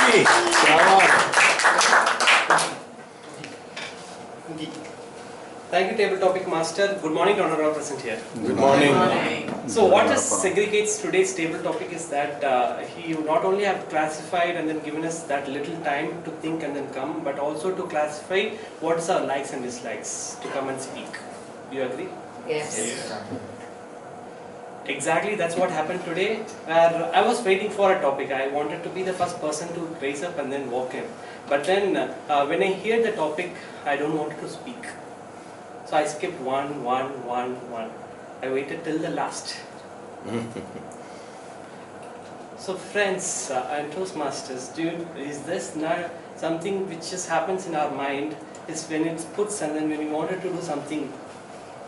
Muki. Muki. Thank you, table topic master. Good morning, honorable present here. Good morning. So what segregates today's table topic is that he not only have classified and then given us that little time to think and then come, but also to classify what is our likes and dislikes to come and speak. Do you agree? Yes. Exactly, that's what happened today, where I was waiting for a topic. I wanted to be the first person to raise up and then walk in. But then when I hear the topic, I don't want to speak. So I skipped one. I waited till the last. So friends and Toastmasters, is this not something which just happens in our mind, is when it puts and then when we wanted to do something,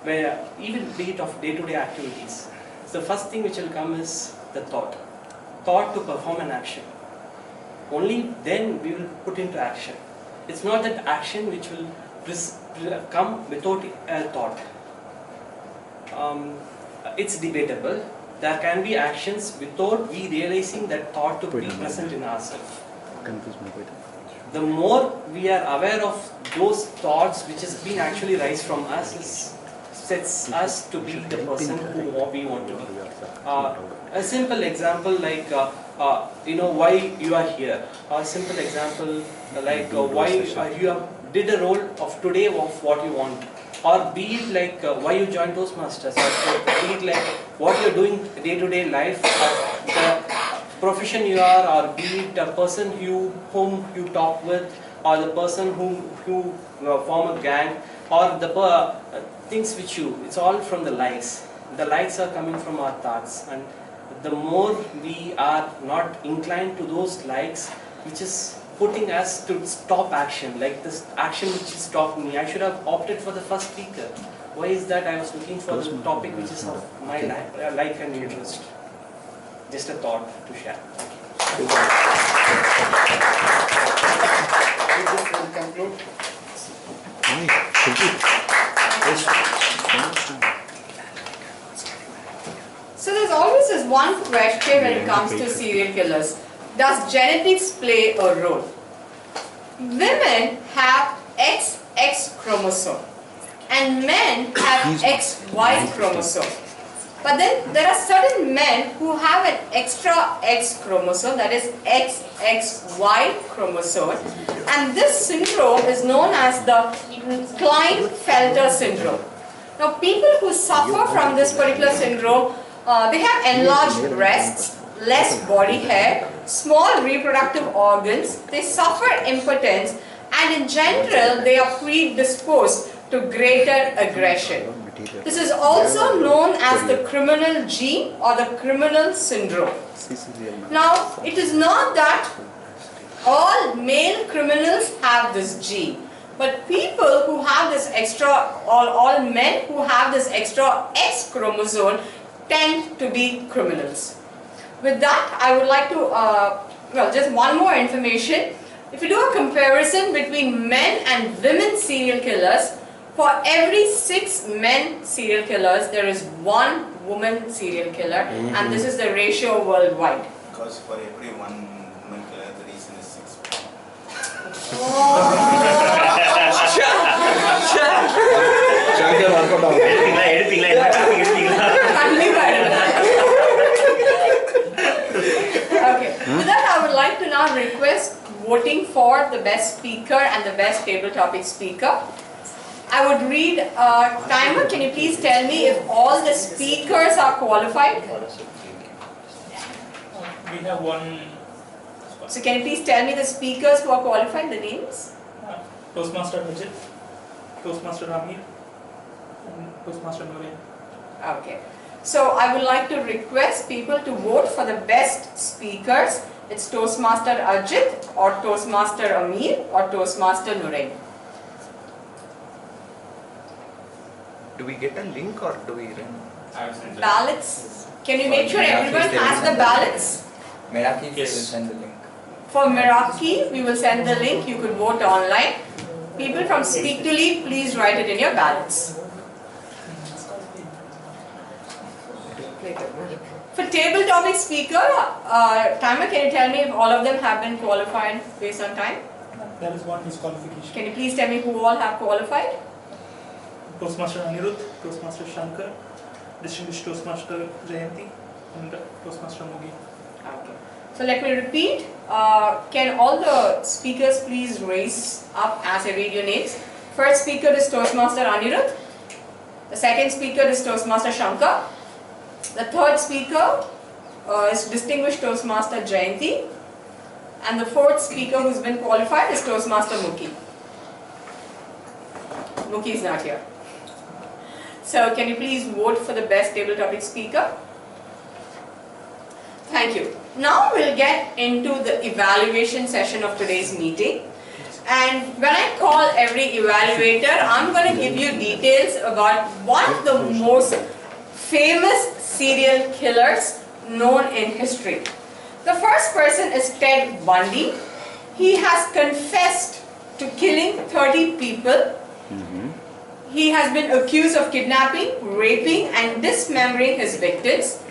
where even be it of day-to-day activities, the first thing which will come is the thought to perform an action. Only then we will put into action. It's not that action which will come without a thought. It's debatable. There can be actions without we realizing that thought to be present in ourselves. The more we are aware of those thoughts which has been actually raised from us, sets us to be the person who we want to be. A simple example like why you are here. A simple example like why you did a role of today of what you want. Or be it like why you joined Toastmasters, or be it like what you are doing day-to-day life, the profession you are, or be it a person whom you talk with, or the person whom you form a gang, or the things which it's all from the likes. The likes are coming from our thoughts, and the more we are not inclined to those likes, which is putting us to stop action, like this action which is stopped me. I should have opted for the first speaker. Why is that? I was looking for the topic which is of my like and interest. Just a thought to share. This will conclude. So there's always this one question when it comes to serial killers. Does genetics play a role? Women have XX chromosome and men have XY chromosome. But then there are certain men who have an extra X chromosome, that is XXY chromosome, and this syndrome is known as the Klinefelter syndrome. Now people who suffer from this particular syndrome, they have enlarged breasts, less body hair, small reproductive organs, they suffer impotence, and in general they are predisposed to greater aggression. This is also known as the criminal gene or the criminal syndrome. Now, it is not that all male criminals have this gene, but people who have this extra, all men who have this extra X chromosome tend to be criminals. With that, I would like to, just one more information. If you do a comparison between men and women serial killers, for every 6 men serial killers, there is 1 woman serial killer, and this is the ratio worldwide. Because for every 1 woman killer, the reason is 6. Okay. With that, I would like to now request voting for the best speaker and the best table topic speaker. I would read, timer, can you please tell me if all the speakers are qualified? We have one. So can you please tell me the speakers who are qualified, the names? Toastmaster Ajit, Toastmaster Amir, and Toastmaster Nuri. Okay. So I would like to request people to vote for the best speakers. It's Toastmaster Ajit or Toastmaster Amir or Toastmaster Nurain. Do we get a link or do we run? Ballots. Can you make sure everyone has the ballots? Meraki will Yes. send the link. For Meraki, we will send the link. You could vote online. People from Speak to Lead, please write it in your ballots. For table topic speaker, Timer, can you tell me if all of them have been qualified based on time? There is one disqualification. Can you please tell me who all have qualified? Toastmaster Anirudh, Toastmaster Shankar, Distinguished Toastmaster Jayanti, and Toastmaster Muki. Okay. So let me repeat. Can all the speakers please raise up as I read your names? First speaker is Toastmaster Anirudh. The second speaker is Toastmaster Shankar. The third speaker is Distinguished Toastmaster Jayanti. And the fourth speaker who's been qualified is Toastmaster Muki. Muki is not here. So can you please vote for the best table topic speaker? Thank you. Now we'll get into the evaluation session of today's meeting. And when I call every evaluator, I'm going to give you details about one of the most famous serial killers known in history. The first person is Ted Bundy. He has confessed to killing 30 people. He has been accused of kidnapping, raping, and dismembering his victims.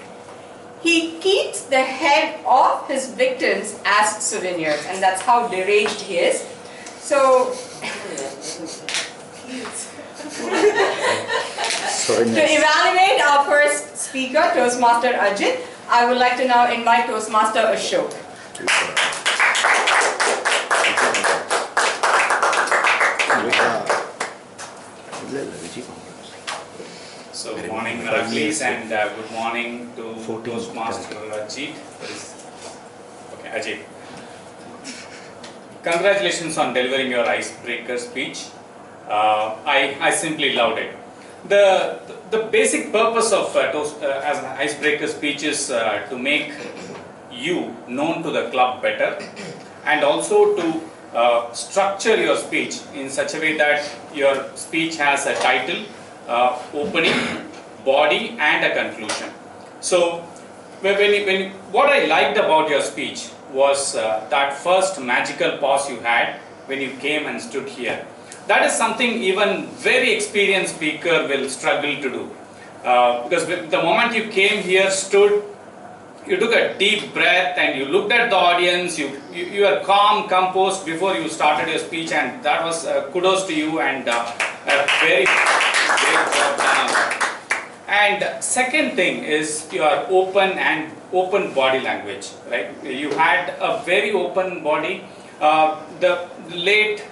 He keeps the head of his victims as souvenirs, and that's how deranged he is. So, to evaluate our first speaker, Toastmaster Ajit, I would like to now invite Toastmaster Ashok. So, good morning Meraki, and good morning to Toastmaster Ajit. Okay, Ajit. Congratulations on delivering your icebreaker speech. I simply loved it. The basic purpose of as an icebreaker speech is to make you known to the club better, and also to structure your speech in such a way that your speech has a title, opening, body, and a conclusion. So, what I liked about your speech was that first magical pause you had when you came and stood here. That is something even very experienced speaker will struggle to do. Because the moment you came here, stood, you took a deep breath and you looked at the audience, you were calm, composed before you started your speech, and that was kudos to you, and a very great job done. And second thing is your open body language, right? You had a very open body. The late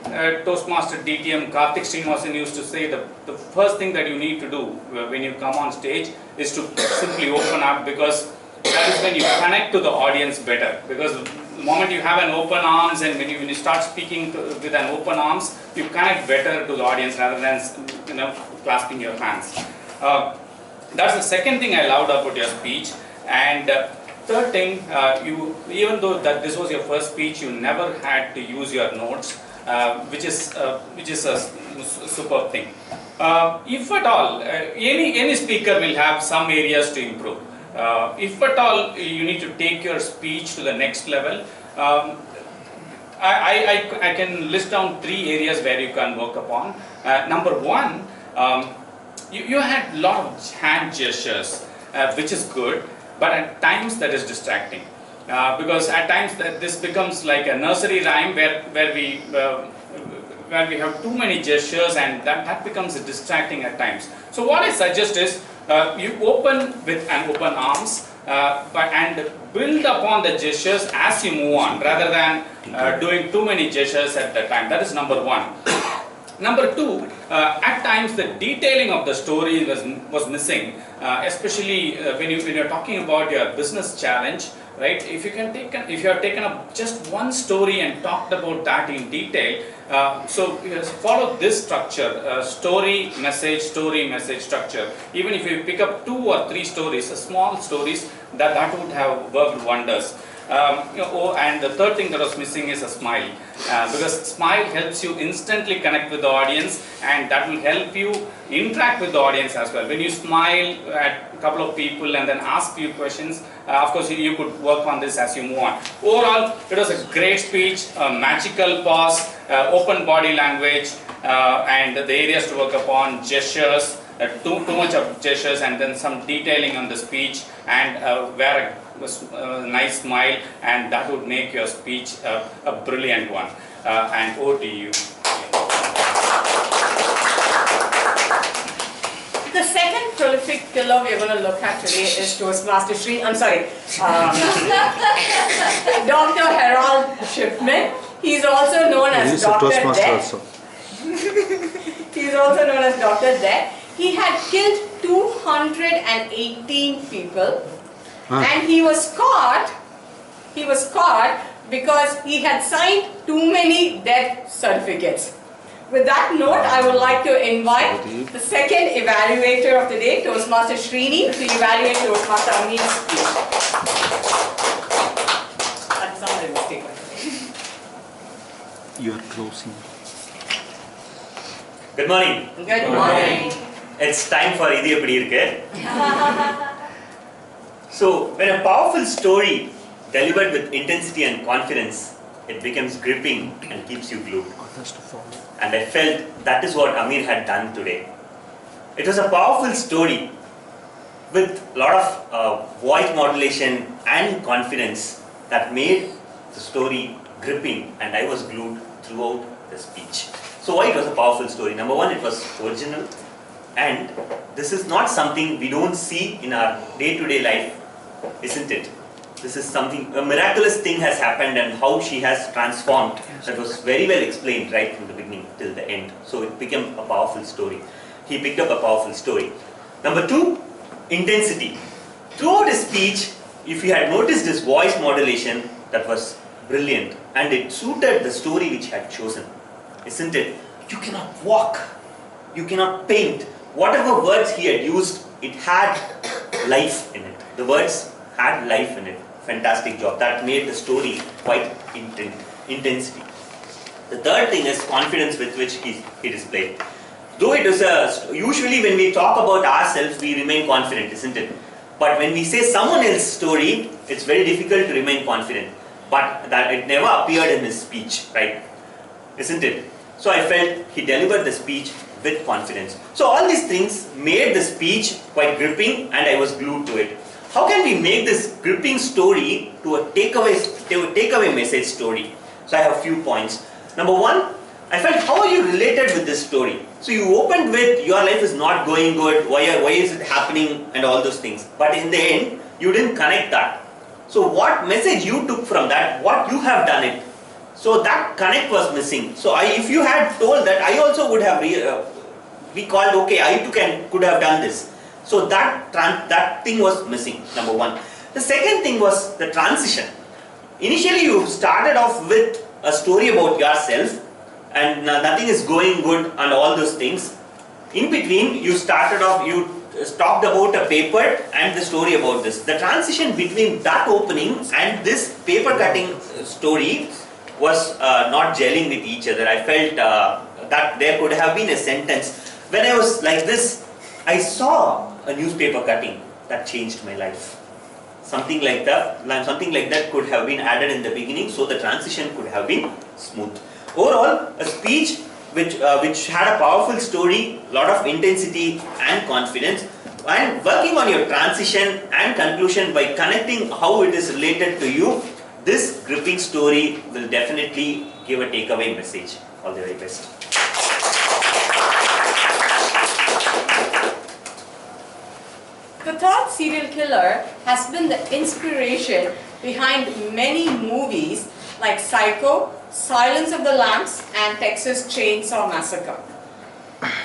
Toastmaster DTM Karthik Srinivasan used to say the first thing that you need to do when you come on stage is to simply open up, because that is when you connect to the audience better. Because the moment you have an open arms, and when you start speaking with an open arms, you connect better to the audience rather than clasping your hands. That's the second thing I loved about your speech. And third thing, even though that this was your first speech, you never had to use your notes, which is a superb thing. If at all, any speaker will have some areas to improve. If at all you need to take your speech to the next level, I can list down 3 areas where you can work upon. Number one, you had a lot of hand gestures, which is good, but at times that is distracting. Because at times this becomes like a nursery rhyme where we have too many gestures, and that becomes distracting at times. So what I suggest is you open with an open arms and build upon the gestures as you move on, rather than doing too many gestures at the time. That is number one. Number two, at times the detailing of the story was missing, especially when you're talking about your business challenge, right? If you have taken up just one story and talked about that in detail, so follow this structure: story, message, structure. Even if you pick up 2 or 3 stories, small stories, that would have worked wonders. And the third thing that was missing is a smile, because smile helps you instantly connect with the audience, and that will help you interact with the audience as well. When you smile at a couple of people and then ask few questions, of course you could work on this as you move on. Overall, it was a great speech, a magical pause, open body language, and the areas to work upon: gestures, too much of gestures, and then some detailing on the speech, and where a nice smile, and that would make your speech a brilliant one. And over to you. The second prolific killer we are going to look at today is Toastmaster Srini. I'm sorry, Dr. Harold Shipman. He's also known as Dr. Death. He's also known as Dr. Death. He had killed 218 people, and he was caught. He was caught because he had signed too many death certificates. With that note, I would like to invite the second evaluator of the day, Toastmaster Srini, to evaluate Toastmaster Amir's speech. That's not a mistake. You are closing. Good morning. Good morning. It's time for Idi Eppadi Irukku. So, when a powerful story delivered with intensity and confidence, it becomes gripping and keeps you glued. And I felt that is what Amir had done today. It was a powerful story with a lot of voice modulation and confidence that made the story gripping, and I was glued throughout the speech. So why it was a powerful story? Number one, it was original, and this is not something we don't see in our day-to-day life, isn't it? This is something, a miraculous thing has happened, and how she has transformed. That was very well explained right from the beginning till the end. So it became a powerful story. He picked up a powerful story. Number two, intensity. Throughout his speech, if you had noticed his voice modulation, that was brilliant, and it suited the story which he had chosen, isn't it? You cannot walk, you cannot paint. Whatever words he had used, it had life in it. The words had life in it. Fantastic job. That made the story quite intensity. The third thing is confidence with which he displayed. Though it is usually when we talk about ourselves, we remain confident, isn't it? But when we say someone else's story, it's very difficult to remain confident. But that it never appeared in his speech, right? Isn't it? So I felt he delivered the speech with confidence. So all these things made the speech quite gripping, and I was glued to it. How can we make this gripping story to a takeaway message story? So I have a few points. Number one, I felt, how are you related with this story? So you opened with, your life is not going good, why is it happening, and all those things. But in the end, you didn't connect that. So what message you took from that, what you have done it. So that connect was missing. So if you had told that, I also would have recalled, okay, I too could have done this. So that thing was missing, number one. The second thing was the transition. Initially you started off with a story about yourself, and nothing is going good and all those things. In between you started off, you talked about a paper and the story about this. The transition between that opening and this paper cutting story was not gelling with each other. I felt that there could have been a sentence. When I was like this, I saw a newspaper cutting that changed my life. Something like that could have been added in the beginning, so the transition could have been smooth. Overall, a speech which had a powerful story, lot of intensity and confidence, and working on your transition and conclusion by connecting how it is related to you. This gripping story will definitely give a takeaway message. All the very best. The third serial killer has been the inspiration behind many movies like Psycho, Silence of the Lambs, and Texas Chainsaw Massacre.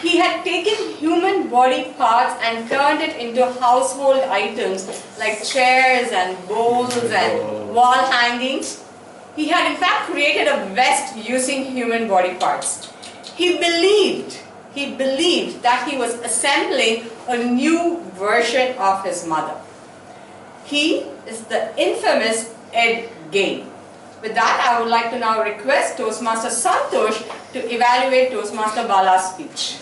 He had taken human body parts and turned it into household items like chairs and bowls and wall hangings. He had in fact created a vest using human body parts. He believed that he was assembling a new version of his mother. He is the infamous Ed Gein. With that, I would like to now request Toastmaster Santosh to evaluate Toastmaster Bala's speech.